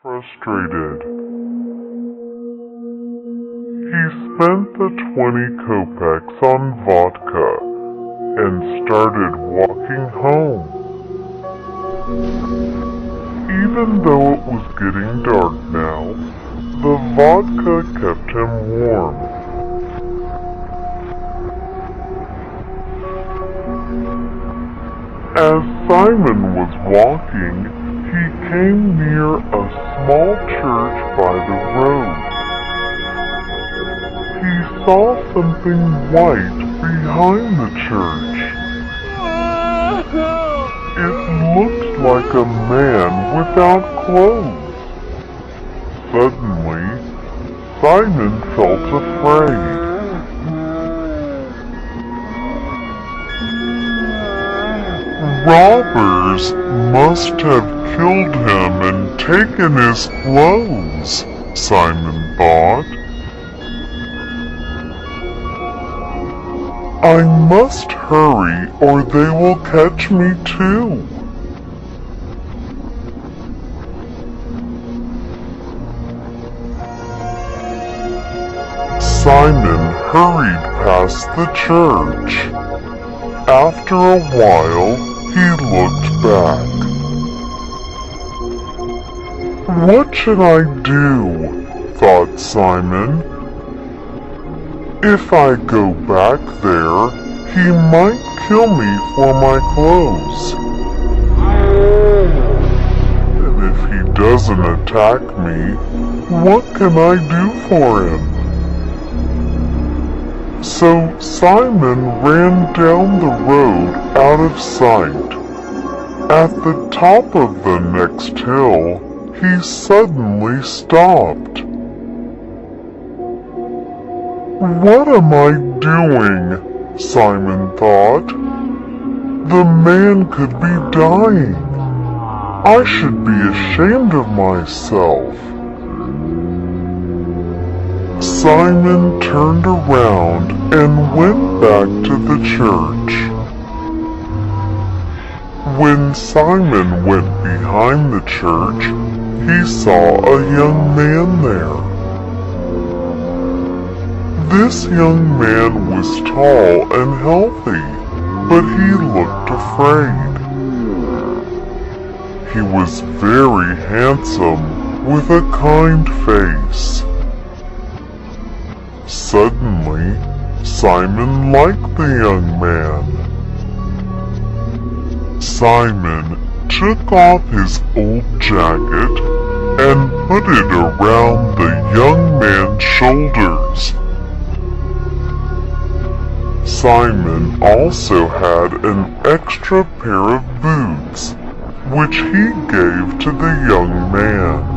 frustrated. He spent the 20 kopecks on vodka and started walking home. Even though it was getting dark now, the vodka kept him warm. As Simon was walking, he came near a small church by the road. He saw something white behind the church. It looked like a man without clothes. Suddenly, Simon felt afraid. Robbers must have killed him and taken his clothes, Simon thought. I must hurry or they will catch me too. Simon hurried past the church. After a while, he looked back. What should I do? Thought Simon. If I go back there, he might kill me for my clothes. And if he doesn't attack me, what can I do for him? So Simon ran down the road out of sight. At the top of the next hill, he suddenly stopped. What am I doing? Simon thought. The man could be dying. I should be ashamed of myself. Simon turned around and went back to the church. When Simon went behind the church, he saw a young man there. This young man was tall and healthy, but he looked afraid. He was very handsome, with a kind face. Suddenly, Simon liked the young man. Simon took off his old jacket and put it around the young man's shoulders. Simon also had an extra pair of boots, which he gave to the young man.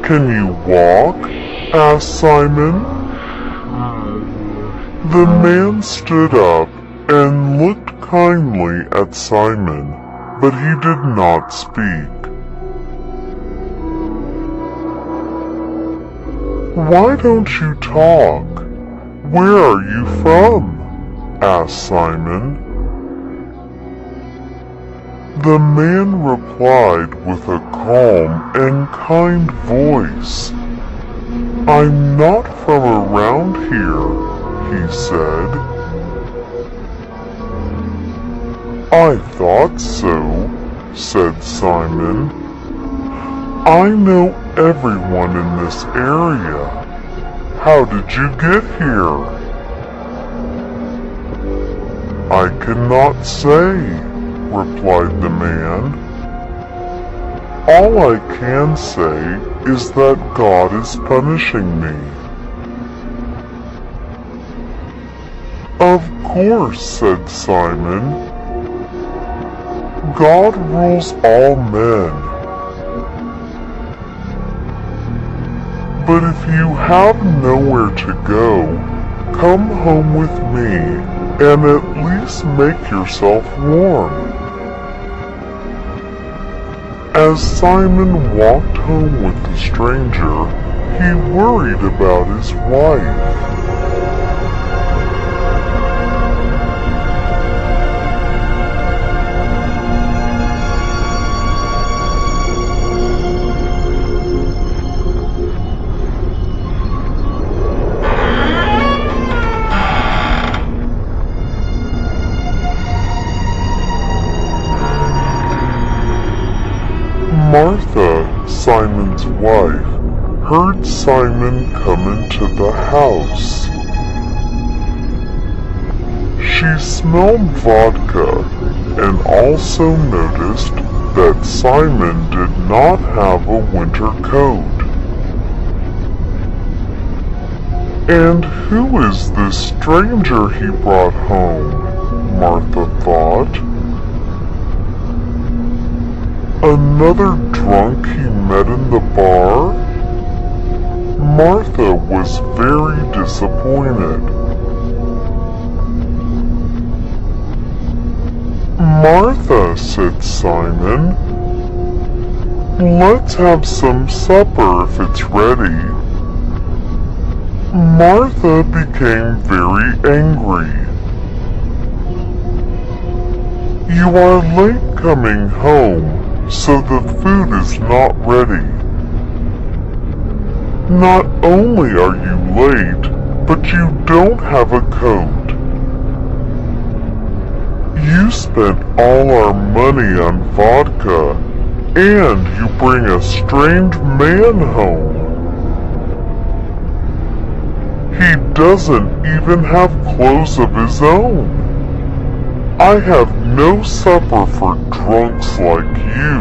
Can you walk? Asked Simon. The man stood up and looked kindly at Simon, but he did not speak. Why don't you talk? Where are you from? Asked Simon. The man replied with a calm and kind voice. I'm not from around here, he said. I thought so, said Simon. I know everyone in this area. How did you get here? I cannot say, replied the man. All I can say is that God is punishing me. Of course, said Simon. God rules all men. But if you have nowhere to go, come home with me and at least make yourself warm. As Simon walked home with the stranger, he worried about his wife. Martha, Simon's wife, heard Simon come into the house. She smelled vodka and also noticed that Simon did not have a winter coat. And who is this stranger he brought home? Martha thought. Another drunk he met in the bar? Martha was very disappointed. Martha, said Simon, let's have some supper if it's ready. Martha became very angry. You are late coming home, so the food is not ready. Not only are you late, but you don't have a coat. You spent all our money on vodka, and you bring a strange man home. He doesn't even have clothes of his own. I have no supper for drunks like you.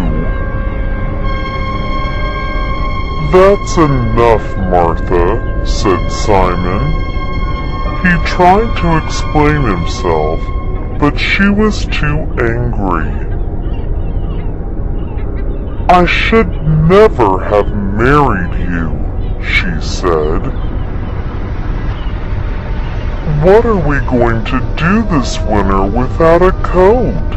That's enough, Martha, said Simon. He tried to explain himself, but she was too angry. I should never have married you, she said. What are we going to do this winter without a coat?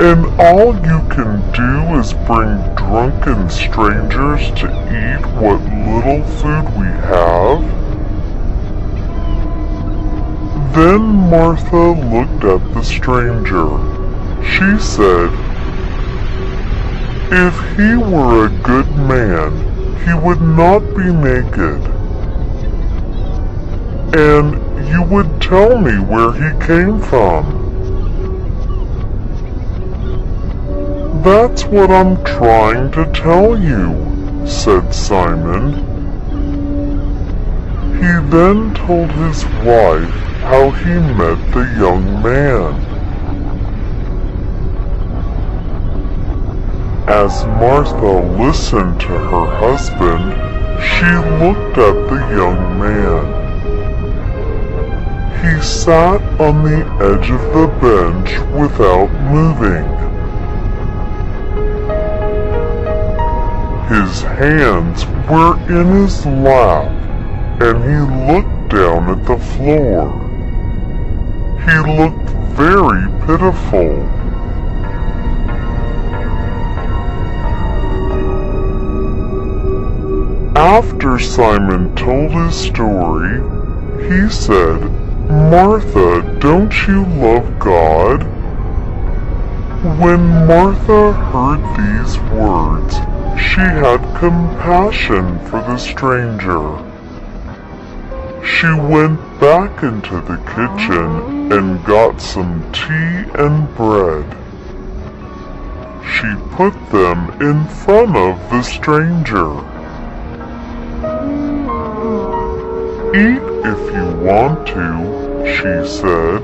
And all you can do is bring drunken strangers to eat what little food we have? Then Martha looked at the stranger. She said, if he were a good man, he would not be naked. And you would tell me where he came from. That's what I'm trying to tell you, said Simon. He then told his wife how he met the young man. As Martha listened to her husband, she looked at the young man. He sat on the edge of the bench without moving. His hands were in his lap, and he looked down at the floor. He looked very pitiful. After Simon told his story, he said, Martha, don't you love God? When Martha heard these words, she had compassion for the stranger. She went back into the kitchen and got some tea and bread. She put them in front of the stranger. Eat if you want to, she said.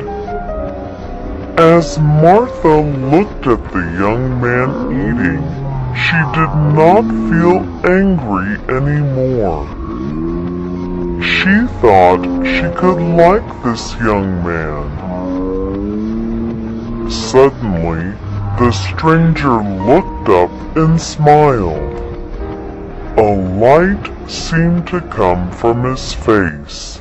As Martha looked at the young man eating, she did not feel angry anymore. She thought she could like this young man. Suddenly, the stranger looked up and smiled. A light seemed to come from his face.